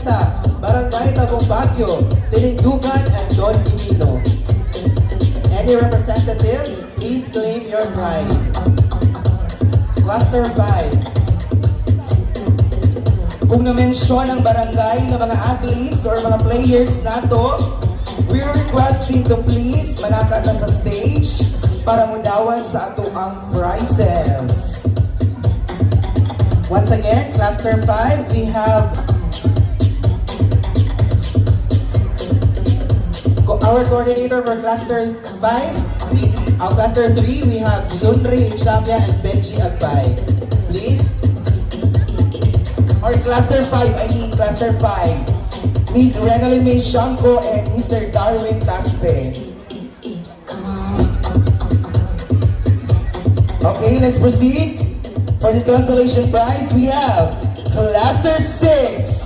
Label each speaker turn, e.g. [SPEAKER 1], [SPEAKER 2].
[SPEAKER 1] Mesa, Barangay Tagum Baguio, Tinindugan, and Don Quimino. Any representative, please claim your prize. Cluster 5.
[SPEAKER 2] Kung na-mention ang barangay na mga athletes or mga players nato, we're requesting to please manakata sa stage para mudawan sa ato ang prizes.
[SPEAKER 1] Once again, Cluster 5, we have our coordinator for Cluster 5. Our Cluster 3, we have Junri Inshamia and Benji Agbay. Please.
[SPEAKER 2] Or Cluster 5, Cluster 5. Ms. Renalyn May Shanko and Mr. Darwin Caspe. Okay, let's proceed. For the consolation prize, we have Cluster 6.